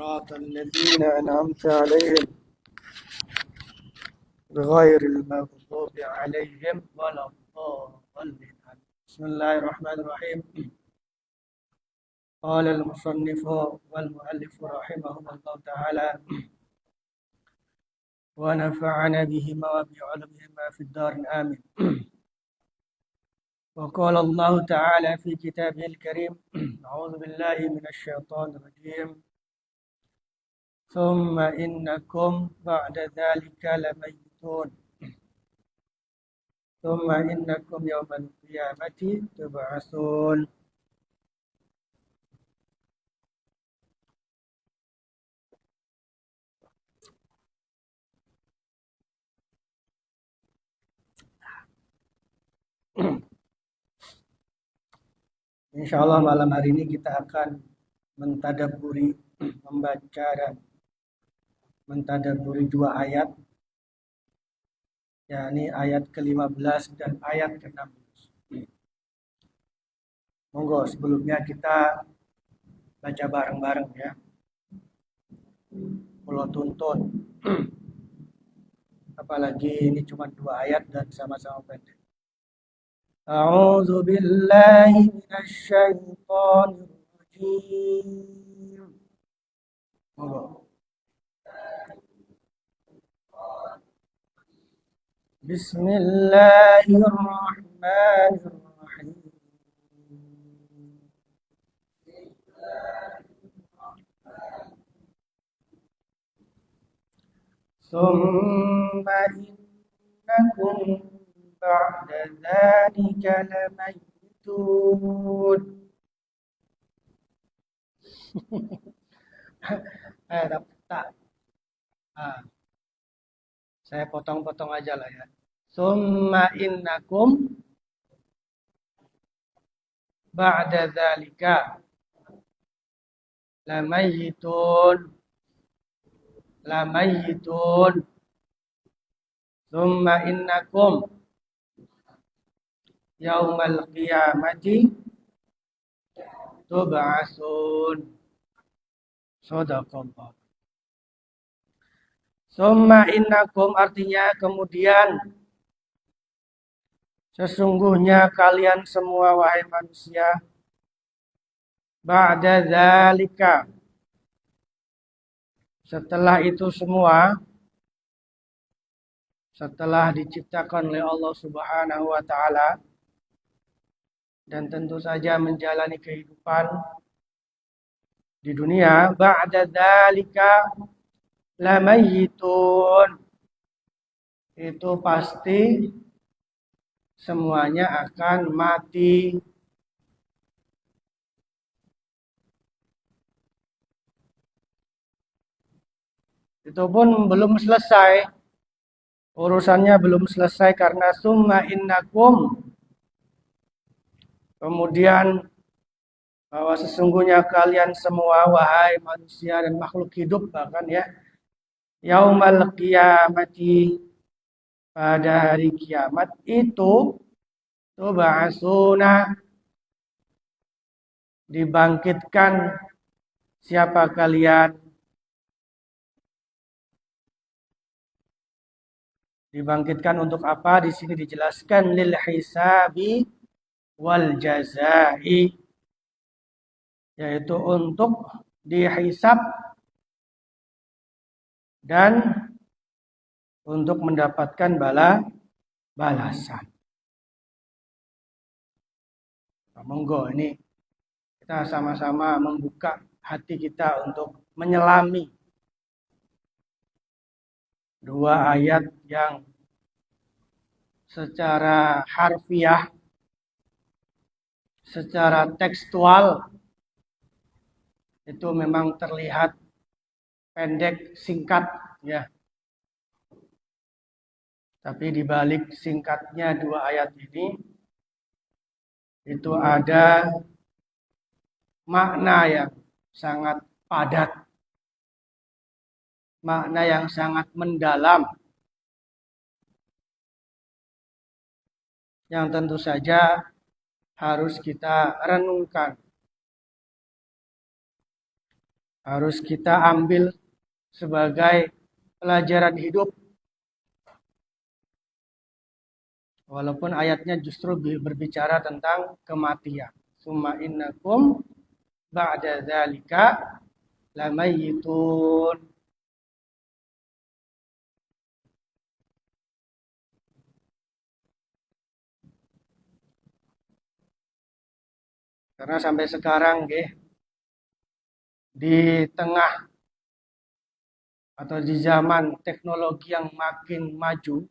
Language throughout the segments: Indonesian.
صراط الذين أنعمت عليهم غير المغضوب عليهم ولا الضالين. بسم الله الرحمن الرحيم. قال المصنف والمؤلف رحمهم الله تعالى ونفعنا بهما وبعلمهما في الدار آمين. وقال الله تعالى في كتابه الكريم أعوذ بالله من الشيطان الرجيم ثم إنكم بعد ذلك لميتون ثم إنكم يوم القيامة تبعثون. Insya Allah malam hari ini kita akan mentadabburi, membaca dan mentadabburi dua ayat, yakni ayat ke-15 dan ayat ke-16. Monggo sebelumnya kita baca bareng-bareng ya. Pulau tuntun. Apalagi ini cuma dua ayat dan sama-sama pendek. A'udzu billahi minasyaitonir rajim. Monggo. Bismillahirrahmanirrahim. ثم إنكم بعد ذلك لميتون. Tak. Saya potong-potong aja lah ya. Summa innakum ba'da dzalika lamayitun. Summa innakum yaumal qiyamati tub'atsun. Shadaqallah. Summa innakum artinya kemudian sesungguhnya kalian semua wahai manusia ba'da dzalika setelah itu semua, setelah diciptakan oleh Allah Subhanahu wa taala dan tentu saja menjalani kehidupan di dunia, ba'da dzalika lamayitun. Itu pasti semuanya akan mati. Itu pun belum selesai. Urusannya belum selesai karena summa innakum. Kemudian bahwa sesungguhnya kalian semua wahai manusia dan makhluk hidup bahkan ya. Yaumal qiyamati pada hari kiamat itu tub'atsuna dibangkitkan siapa kalian? Dibangkitkan untuk apa? Di sini dijelaskan lil hisabi wal jazai, yaitu untuk dihisab dan untuk mendapatkan balasan. Nah, monggo ini kita sama-sama membuka hati kita untuk menyelami dua ayat yang secara harfiah, secara tekstual itu memang terlihat pendek, singkat ya. Tapi di balik singkatnya dua ayat ini itu ada makna yang sangat padat, makna yang sangat mendalam, yang tentu saja harus kita renungkan. harus kita ambil sebagai pelajaran hidup. Walaupun ayatnya justru berbicara tentang kematian. Summa innakum ba'da dzalika lamayitun. Karena sampai sekarang di tengah atau di zaman teknologi yang makin maju,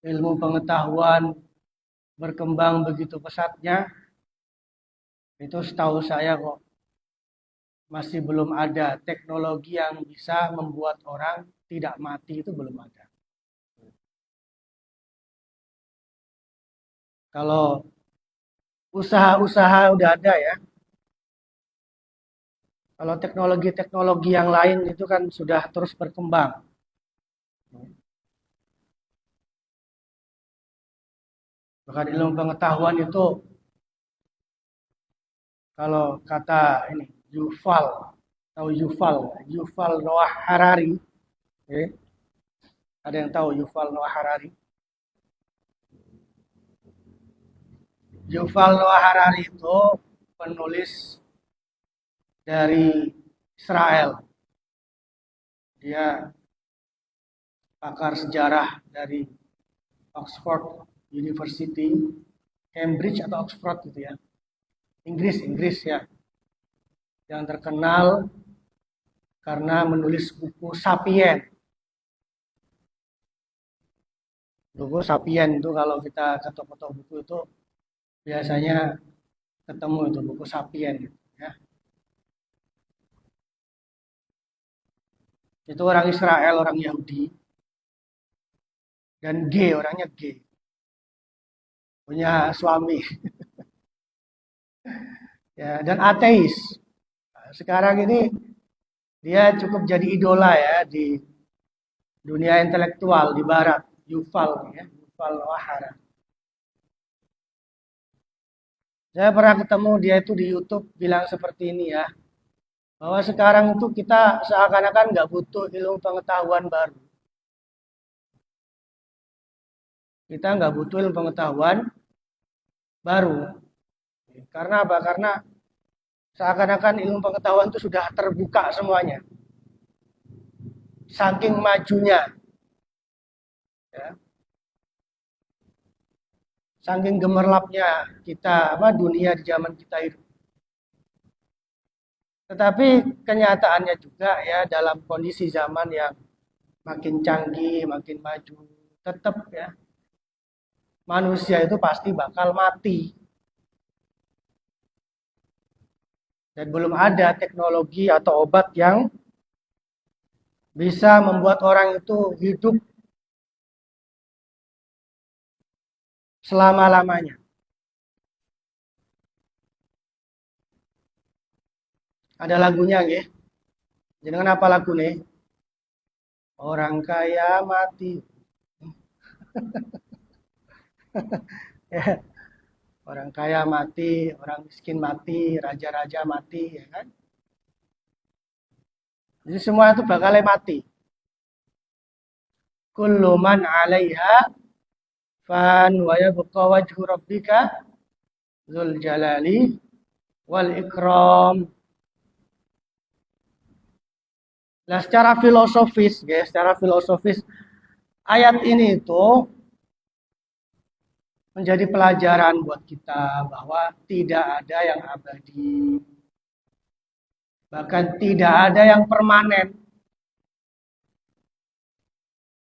ilmu pengetahuan berkembang begitu pesatnya, itu setahu saya kok masih belum ada teknologi yang bisa membuat orang tidak mati, itu belum ada. Kalau usaha-usaha udah ada ya. Kalau teknologi-teknologi yang lain itu kan sudah terus berkembang. Bahkan ilmu pengetahuan itu, kalau kata ini Yuval Noah Harari, ada yang tahu Yuval Noah Harari? Yuval Noah Harari itu penulis dari Israel. Dia pakar sejarah dari Oxford University, Cambridge atau Oxford gitu ya. Inggris ya. Yang terkenal karena menulis buku Sapien. Buku Sapien itu kalau kita ke toko-toko buku itu biasanya ketemu itu buku Sapien gitu, ya. Itu orang Israel, orang Yahudi. Dan orangnya gay. Punya suami. Ya, dan ateis. Sekarang ini dia cukup jadi idola ya di dunia intelektual di barat, Yuval Noah Harari. Saya pernah ketemu dia itu di YouTube bilang seperti ini ya, bahwa sekarang itu kita seakan-akan nggak butuh ilmu pengetahuan baru. Kita nggak butuh ilmu pengetahuan baru. Karena apa? Karena seakan-akan ilmu pengetahuan itu sudah terbuka semuanya. Saking majunya. Ya. Saking gemerlapnya dunia di zaman kita itu. Tetapi kenyataannya juga ya dalam kondisi zaman yang makin canggih, makin maju, tetap ya manusia itu pasti bakal mati. Dan belum ada teknologi atau obat yang bisa membuat orang itu hidup selama-lamanya. Ada lagunya nggih. Jenengan apa lagu nih? Orang kaya mati. Ya. Orang kaya mati, orang miskin mati, raja-raja mati, ya kan? Jadi semua itu bakal mati. Kullu man 'alaiha fan wa yabqa wajhu rabbika dzul jalali wal ikram. Nah, secara filosofis, ayat ini itu menjadi pelajaran buat kita bahwa tidak ada yang abadi. Bahkan tidak ada yang permanen.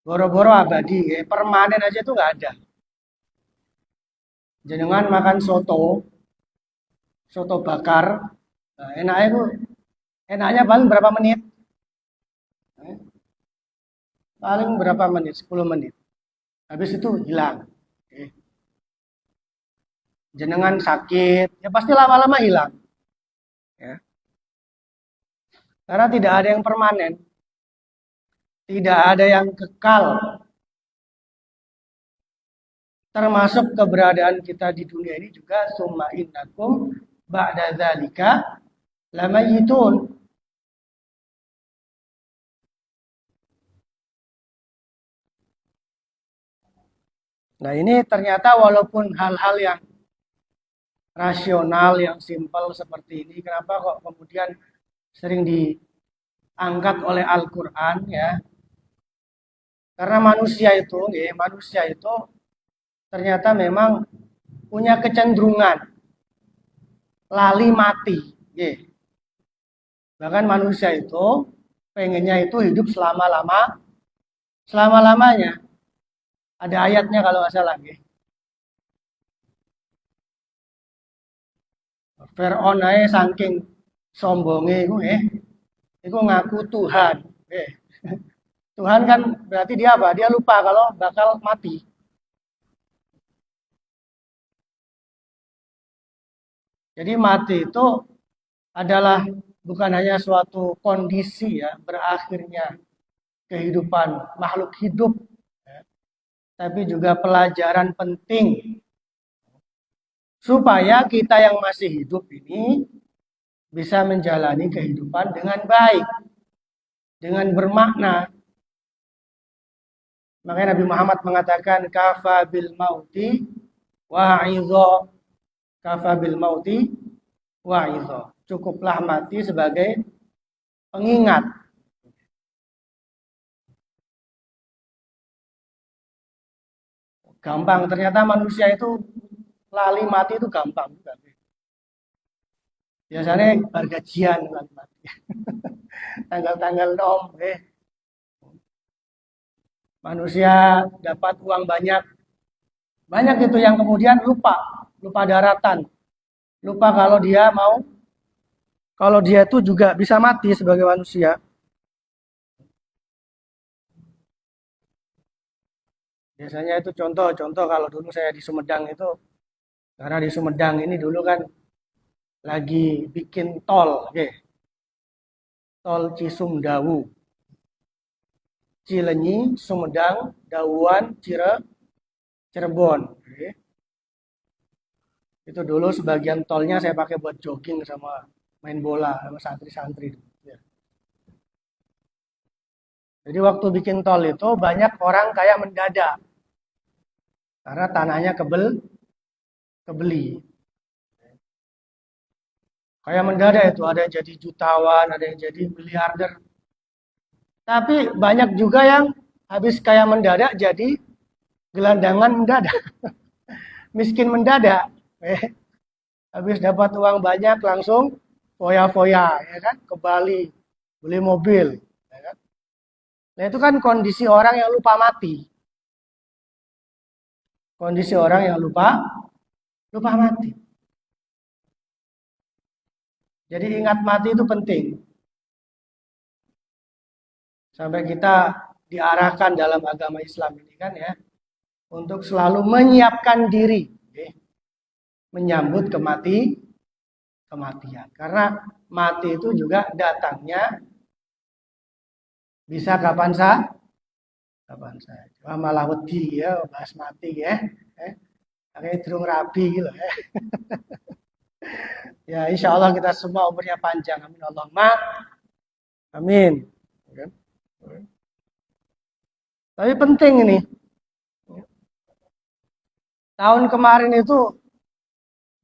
Boro-boro abadi, permanen aja itu nggak ada. Jenengan makan soto bakar, nah, enaknya paling berapa menit? Paling berapa menit? 10 menit. Habis itu hilang. Jenengan sakit, ya pasti lama-lama hilang. Ya. Karena tidak ada yang permanen. Tidak ada yang kekal. Termasuk keberadaan kita di dunia ini juga summa innakum ba'da dzalika lamayitun. Nah, ini ternyata walaupun hal-hal yang rasional, yang simpel seperti ini, kenapa kok kemudian sering diangkat oleh Al-Quran ya? Karena manusia itu ternyata memang punya kecenderungan lali mati. Ya. Bahkan manusia itu pengennya itu hidup selama-lamanya. Ada ayatnya kalau nggak salah. Ya. Fir'aun ae saking sombonge iku ngaku Tuhan. Eh. Tuhan kan berarti dia apa? Dia lupa kalau bakal mati. Jadi mati itu adalah bukan hanya suatu kondisi ya, berakhirnya kehidupan makhluk hidup, ya, tapi juga pelajaran penting supaya kita yang masih hidup ini bisa menjalani kehidupan dengan baik, dengan bermakna. Makanya Nabi Muhammad mengatakan kafa bil mauti wa'idho, kafa bil mauti wa'idho. Cukuplah mati sebagai pengingat. Gampang, ternyata manusia itu lali mati itu gampang. Biasanya bergajian lali mati. Tanggal-tanggal nom, manusia dapat uang banyak. Banyak itu yang kemudian lupa daratan. Lupa kalau dia itu juga bisa mati sebagai manusia. Biasanya itu contoh kalau dulu saya di Sumedang itu, karena di Sumedang ini dulu kan lagi bikin tol, tol Cisumdawu, Cilenyi, Sumedang, Dawuan, Cirebon. Itu dulu sebagian tolnya saya pakai buat jogging sama main bola sama santri-santri. Jadi waktu bikin tol itu banyak orang kayak mendadak. Karena tanahnya kebeli. Kayak mendadak itu ada yang jadi jutawan, ada yang jadi miliarder. Tapi banyak juga yang habis kayak mendadak jadi gelandangan mendadak. Miskin mendadak. Habis dapat uang banyak langsung foya-foya, ya kan, ke Bali, beli mobil, ya kan. Nah itu kan kondisi orang yang lupa mati. Kondisi orang yang lupa mati. Jadi ingat mati itu penting. Sampai kita diarahkan dalam agama Islam ini kan ya, untuk selalu menyiapkan diri, menyambut kematian. Karena mati itu juga datangnya bisa kapan saja. Cuma malah wedi ya bahas mati ya. Kayak durung rabi gitu ya. Ya insya Allah kita semua umurnya panjang. Amin Allahumma. Amin. Tapi penting ini. Tahun kemarin itu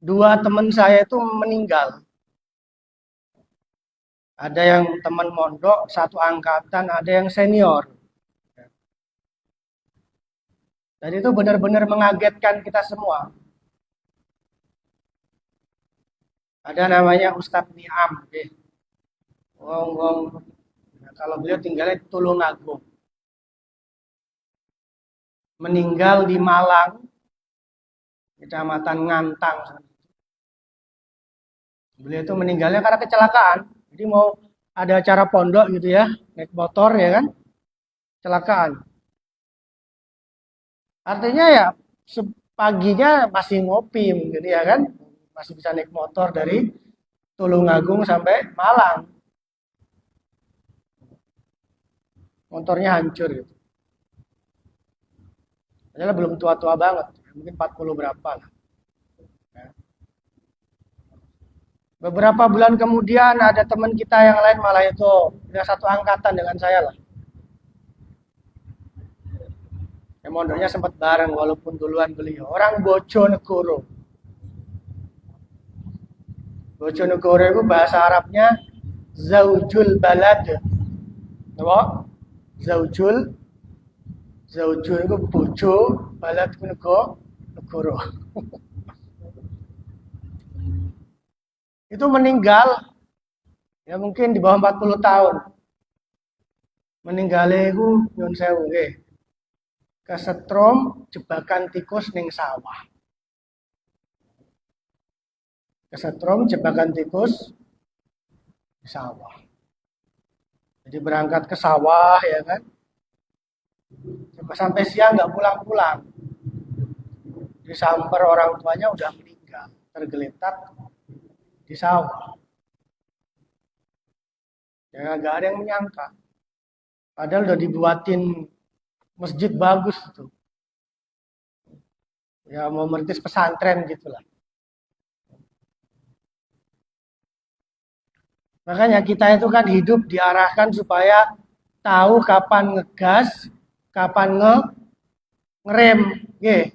2 teman saya itu meninggal. Ada yang teman mondok, 1 angkatan, ada yang senior. Dan itu benar-benar mengagetkan kita semua. Ada namanya Ustadz Niam. Wong. Kalau beliau tinggalnya di Tulungagung. Meninggal di Malang, Kecamatan Ngantang. Beliau itu meninggalnya karena kecelakaan. Jadi mau ada acara pondok gitu ya, naik motor ya kan, kecelakaan. Artinya ya paginya masih ngopi mungkin ya kan, masih bisa naik motor dari Tulungagung sampai Malang. Motornya hancur gitu. Padahal belum tua-tua banget, mungkin 40 berapa lah. Beberapa bulan kemudian ada teman kita yang lain malah itu udah satu angkatan dengan saya lah. Ya, mondoknya sempat bareng walaupun duluan beliau. Orang Bojonegoro. Bojonegoro itu bahasa Arabnya Zaujul Balad. Apa? Zaujul. Zaujul itu bojo, balad itu negoro. Itu meninggal ya mungkin di bawah 40 tahun. Meninggalnya itu nyun sewu nggih. Kesetrum jebakan tikus ning sawah. Kesetrum jebakan tikus di sawah. Jadi berangkat ke sawah ya kan. Sampai siang nggak pulang-pulang. Disamper orang tuanya udah meninggal, tergeletak di sawah. Ya nggak ada yang menyangka. Padahal udah dibuatin masjid bagus tuh. Ya mau merintis pesantren gitulah. Makanya kita itu kan hidup diarahkan supaya tahu kapan ngegas, kapan ngerem. Nggih.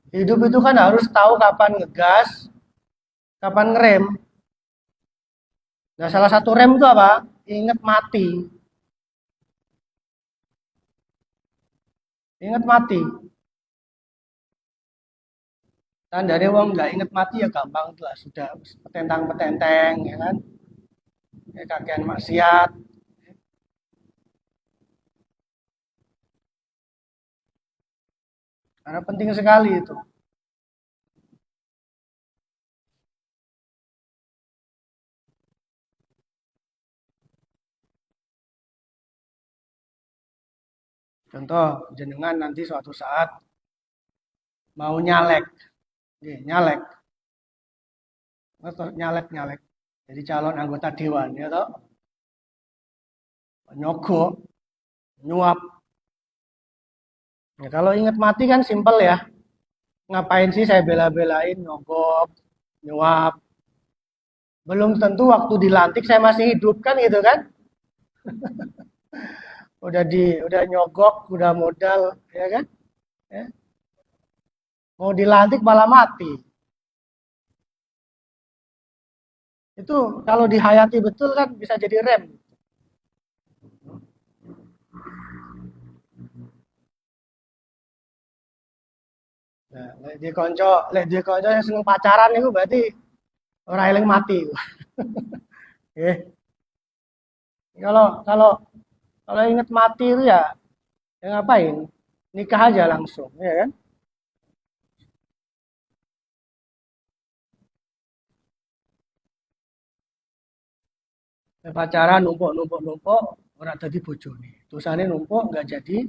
Hidup itu kan harus tahu kapan ngegas, kapan ngerem. Nah, salah satu rem itu apa? Ingat mati. Ingat mati. Tandanya wong nggak inget mati ya gampang tuh lah. Sudah petentang-petenteng ya kan. Ya, kakean maksiat. Karena penting sekali itu. Contoh, jenengan nanti suatu saat mau nyalek. Nyalek. Atau nyalek. Jadi calon anggota dewan ya toh. Nyogok, nyuap. Ya, kalau ingat mati kan simpel ya. Ngapain sih saya bela-belain nyogok, nyuap. Belum tentu waktu dilantik saya masih hidup kan gitu kan. Udah nyogok, udah modal ya kan. Ya. Mau dilantik malah mati. Itu kalau dihayati betul kan bisa jadi rem. Nah, lek dia konco yang seneng pacaran itu berarti orang eling mati. Eh, kalau kalau kalau inget mati itu ya ngapain? Nikah aja langsung, ya kan? Pacaran numpuk orang jadi bojone. Tusane numpuk nggak jadi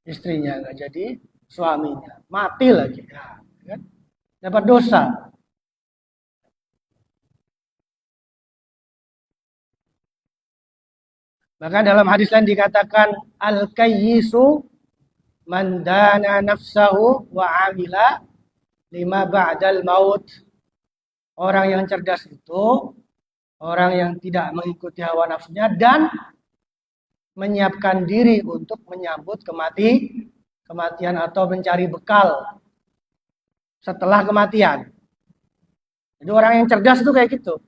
istrinya, nggak jadi suaminya. Mati lagi. Ya, kan? Dapat dosa. Bahkan dalam hadis lain dikatakan al-kayyisu man dana nafsahu wa amila lima ba'dal maut. Orang yang cerdas itu orang yang tidak mengikuti hawa nafsunya dan menyiapkan diri untuk menyambut kematian atau mencari bekal setelah kematian. Jadi orang yang cerdas itu kayak gitu.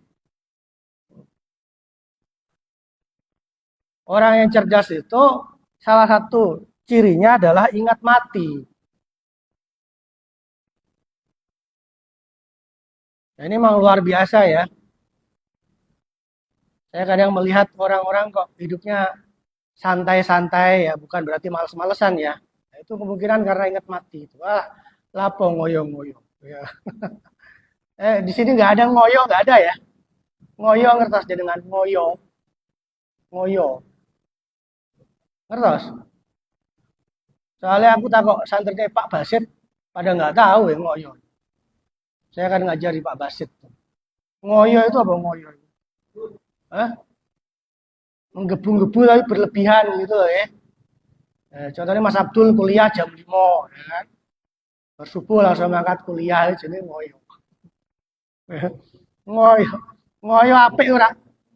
Orang yang cerdas itu salah satu cirinya adalah ingat mati. Nah, ini memang luar biasa ya. Saya kadang melihat orang-orang kok hidupnya santai-santai ya, bukan berarti males-malesan ya. Nah, itu kemungkinan karena ingat mati itu. Wah, lapo ngoyo-ngoyo. Ya. Di sini nggak ada ngoyo, nggak ada ya. Ngoyo ngertos dengan ngoyo, ngoyo, ngertos. Soalnya aku takut santrinya Pak Basit pada nggak tahu ya ngoyo. Saya akan ngajari Pak Basit. Ngoyo itu apa ngoyo? Hah? Menggebu-gebu tapi berlebihan gitu loh ya. Contohnya Mas Abdul kuliah jam 5, ya kan? Bersubuh langsung ngangkat kuliah jadi ngoyo. Ngoyo, ngoyo apik ora.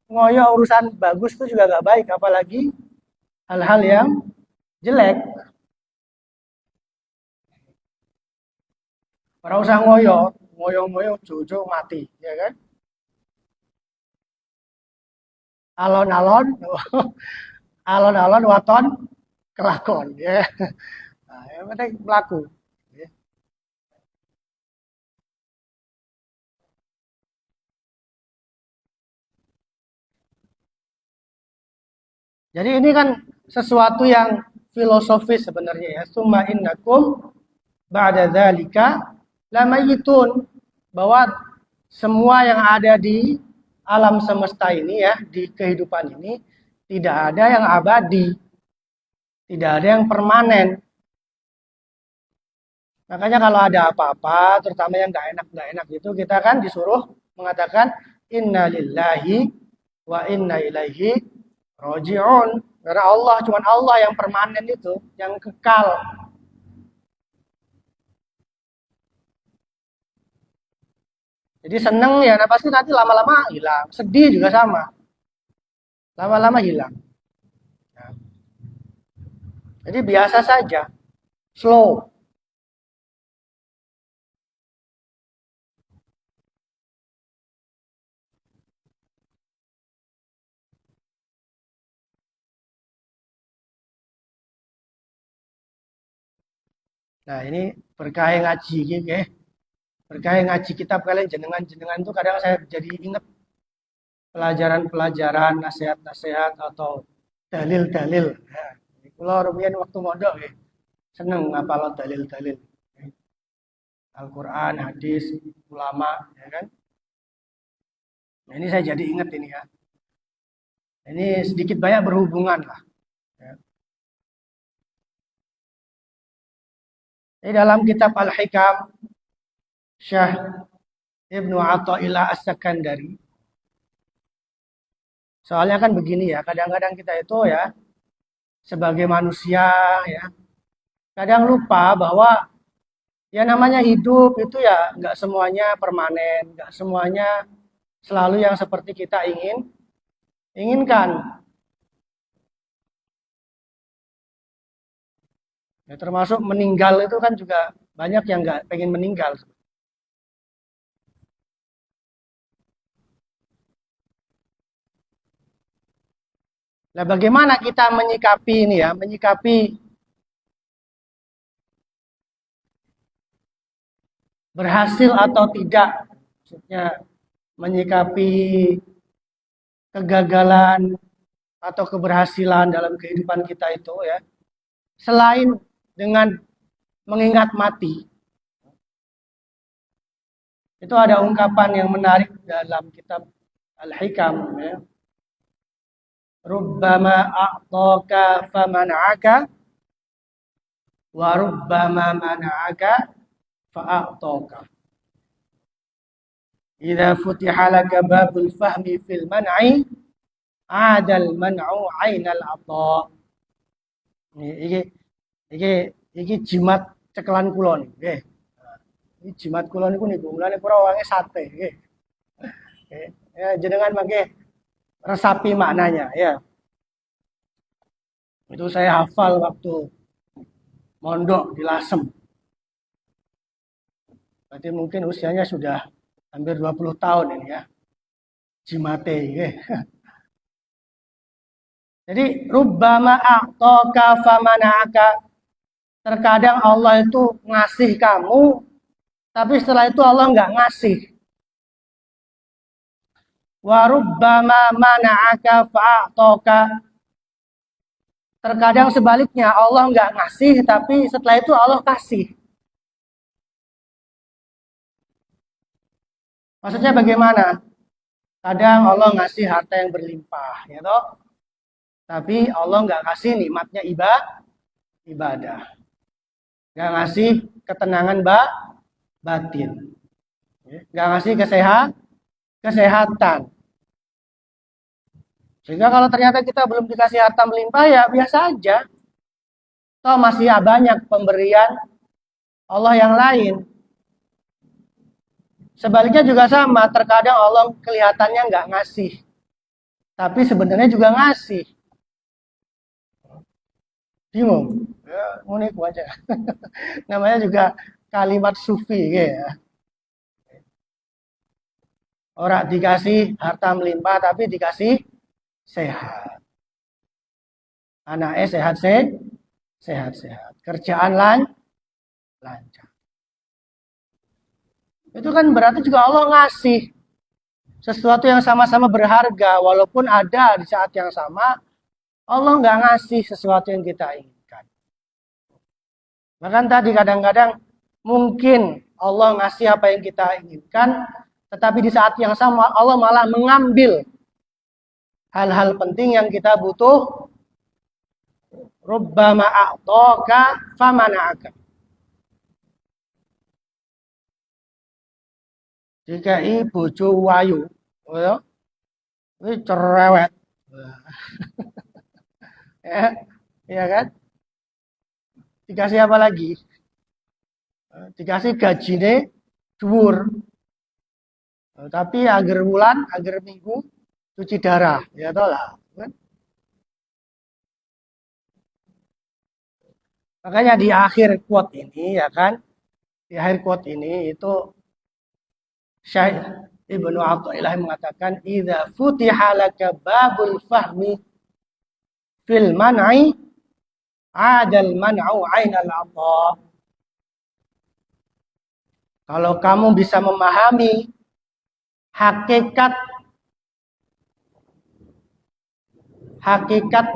Ngoyo urusan bagus itu juga nggak baik, apalagi hal-hal yang jelek. Ora usah ngoyo, ngoyo-ngoyo jojo mati, ya kan? Alon-alon, alon-alon waton kelakon, ya. Nah, yang penting pelaku. Ya. Jadi ini kan sesuatu yang filosofis sebenarnya ya. Summa innakum ba'da dzalika lamayitun, bahwa semua yang ada di alam semesta ini ya, di kehidupan ini tidak ada yang abadi, tidak ada yang permanen. Makanya kalau ada apa-apa, terutama yang nggak enak gitu, kita kan disuruh mengatakan inna lillahi wa inna ilaihi roji'un. Karena Allah, cuman Allah yang permanen itu, yang kekal. Jadi seneng ya, nah pasti nanti lama-lama hilang. Sedih juga sama, lama-lama hilang. Nah, jadi biasa saja, slow. Nah ini berkah ngaji gitu ya. Berkah ngaji kitab kalian jenengan-jenengan itu kadang saya jadi ingat pelajaran-pelajaran, nasihat-nasihat atau dalil-dalil. Nah, kalau rumian waktu mondok ya, seneng ngapal dalil-dalil. Al-Quran, hadis, ulama, ya kan? Nah, ini saya jadi ingat ini ya. Ini sedikit banyak berhubungan lah. Ya. Ini dalam kitab Al-Hikam, Syekh Ibnu Athaillah As-Sakandari. Soalnya kan begini ya, kadang-kadang kita itu ya, sebagai manusia ya, kadang lupa bahwa ya namanya hidup itu ya nggak semuanya permanen, nggak semuanya selalu yang seperti kita inginkan. Ya, termasuk meninggal itu kan juga banyak yang nggak pengen meninggal. Nah, bagaimana kita menyikapi ini ya, menyikapi berhasil atau tidak, maksudnya menyikapi kegagalan atau keberhasilan dalam kehidupan kita itu ya, selain dengan mengingat mati. Itu ada ungkapan yang menarik dalam kitab Al-Hikam ya. Rubbama a'taka famana'aka wa rubbama mana'aka fa'a'taka. Idza futiha laka babul fahmi fil man'i adal man'u ainal ata. Iki iki iki jimat cekelan kula nggih. Iki jimat kula niku niku mulane pura wange sate nggih. Ya jenengan mangke resapi maknanya ya. Itu saya hafal waktu mondok di Lasem. Berarti mungkin usianya sudah hampir 20 tahun ini ya. Jimate ya. Jadi rubbama a'taka famana'aka. Terkadang Allah itu ngasih kamu, tapi setelah itu Allah nggak ngasih. Wa rubbama mana'aka fa'ataka. Terkadang sebaliknya Allah nggak ngasih, tapi setelah itu Allah kasih. Maksudnya bagaimana? Kadang Allah ngasih harta yang berlimpah, ya toh. Tapi Allah nggak kasih nikmatnya ibadah. Nggak ngasih ketenangan batin. Nggak ngasih kesehatan. Sehingga kalau ternyata kita belum dikasih harta melimpah ya biasa aja. Toh masih banyak pemberian Allah yang lain. Sebaliknya juga sama, terkadang Allah kelihatannya nggak ngasih, tapi sebenarnya juga ngasih. Bingung? Ya, unik aja. Namanya juga kalimat sufi, ya. Orang dikasih harta melimpah, tapi dikasih sehat. Anaknya sehat. Kerjaan lancar. Itu kan berarti juga Allah ngasih sesuatu yang sama-sama berharga, walaupun ada di saat yang sama Allah nggak ngasih sesuatu yang kita inginkan. Bahkan tadi kadang-kadang mungkin Allah ngasih apa yang kita inginkan, tetapi di saat yang sama Allah malah mengambil hal-hal penting yang kita butuh. Rubbama a'taka famana'aka. Dikai bojo wayu, ya, ini cerewet, ya kan? Dikasih apa lagi? Dikasih gajine dhuwur, tapi agar bulan, agar minggu cuci darah, ya toh lah. Kan? Makanya di akhir quote ini, ya kan? Di akhir quote ini itu Syekh Ibnu Athaillah mengatakan idza futiha laka babul fahmi fil man'i adal man'u ainal ata. Kalau kamu bisa memahami hakikat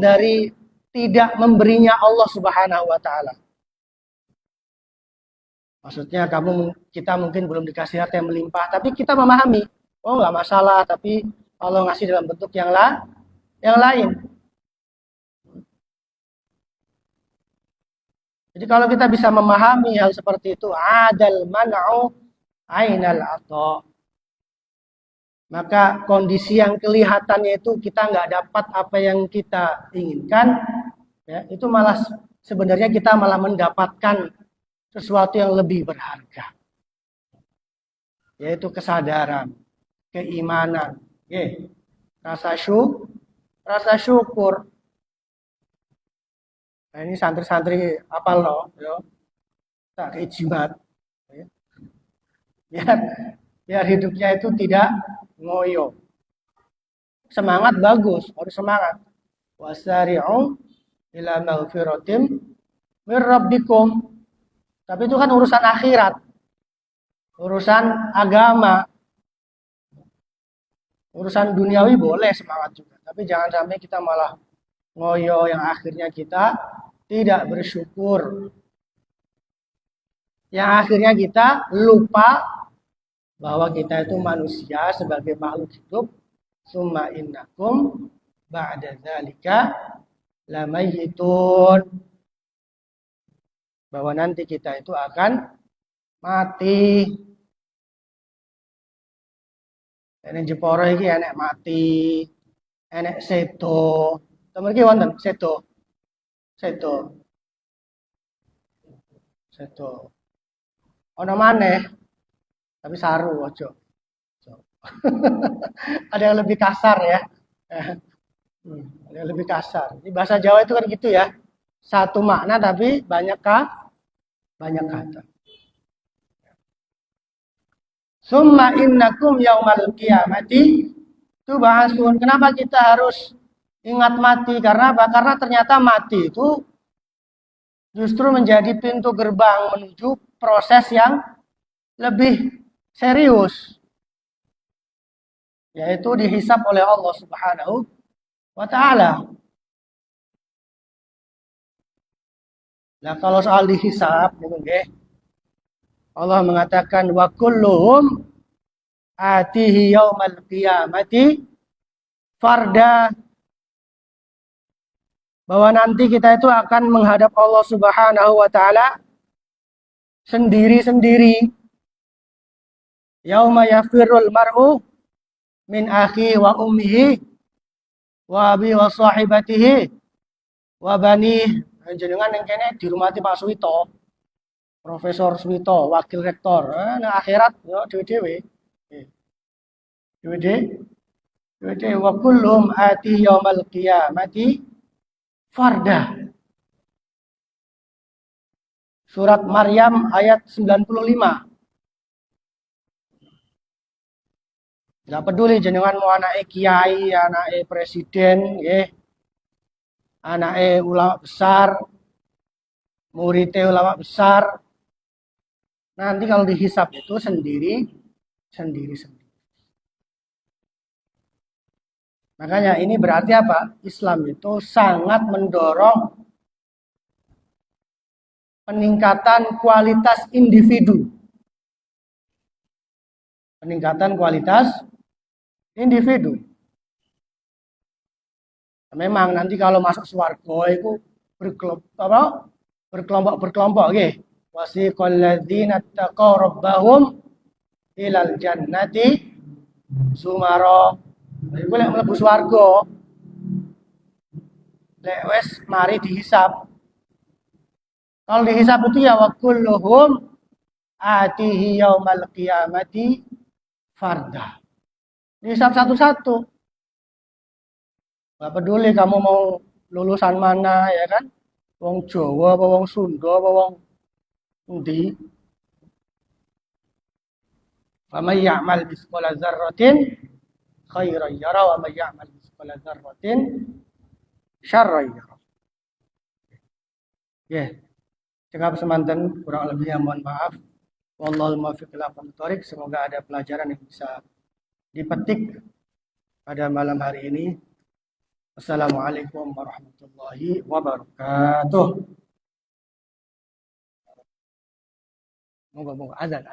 dari tidak memberinya Allah Subhanahu wa taala. Maksudnya kita mungkin belum dikasih harta yang melimpah, tapi kita memahami, oh nggak masalah, tapi Allah ngasih dalam bentuk yang lain. Jadi kalau kita bisa memahami hal seperti itu, adal man'u ainal ata. Maka kondisi yang kelihatannya itu kita nggak dapat apa yang kita inginkan, ya, itu malah sebenarnya kita malah mendapatkan sesuatu yang lebih berharga, yaitu kesadaran, keimanan, rasa syukur. Nah, ini santri-santri apal loh, ya. Tak keijimat, ya. Biar hidupnya itu tidak ngoyo. Semangat bagus, harus semangat. Wasari'u ila maghfiratin mir rabbikum. Tapi itu kan urusan akhirat, urusan agama, urusan duniawi boleh semangat juga. Tapi jangan sampai kita malah ngoyo yang akhirnya kita tidak bersyukur. Yang akhirnya kita lupa bahwa kita itu manusia sebagai makhluk hidup. Summa innakum ba'da dzalika lamayyitun. Bahwa nanti kita itu akan mati. Enek Jepara iki enek mati, enek sedo. Temen iki wonten sedo. Ono maneh, tapi saru ojo. Ada yang lebih kasar ya. Ada yang lebih kasar. Di bahasa Jawa itu kan gitu ya. Satu makna tapi banyak kata. Summa innakum yaumal qiyamati tub'atsun. Kenapa kita harus ingat mati? Karena apa? Karena ternyata mati itu justru menjadi pintu gerbang menuju proses yang lebih serius, yaitu dihisab oleh Allah Subhanahu wa taala. Nah, kalau soal dihisab, Allah mengatakan wa kulluhum atihi yaumal qiyamati farda, bahwa nanti kita itu akan menghadap Allah Subhanahu wa taala sendiri-sendiri. Yauma yafirrul mar'u min akhi wa ummihi wa abi wa sahibatihi wa bani. Jenengan yang kene dirumati Pak Suwito, Profesor Suwito, wakil rektor. Nah akhirat yo dhewe-dhewe. Yaudah, wa kullum ati yaumal qiyamati farda. Surat Maryam ayat 95. Nggak peduli jenengan mau anake kiai, anake presiden, nggih. Anake ulama besar, muridnya ulama besar. Nanti kalau dihisap itu sendiri. Makanya ini berarti apa? Islam itu sangat mendorong peningkatan kualitas individu. Peningkatan kualitas individu. Memang nanti kalau masuk swarga itu berkelompok-kelompok nggih. Wasiqal ladzina taqaw rabbahum ilal jannati sumara. Iku lek mlebu swarga lek wis mari dihisab. Kalau dihisab itu ya wa kulluhum atihi yaumal qiyamati farda. Dihisab satu-satu. Gak peduli kamu mau lulusan mana ya kan? Wong Jawa apa wong Sunda apa wong endi? Wa may ya'mal mithqala dzarratin khairan yara wa may ya'mal mithqala dzarratin syarran yara. Ya, cekap semanten kurang lebihnya mohon maaf. Wallahul muwaffiq ila aqwamit thoriq. Semoga ada pelajaran yang bisa dipetik pada malam hari ini. Assalamualaikum warahmatullahi wabarakatuh. Moga-moga azan.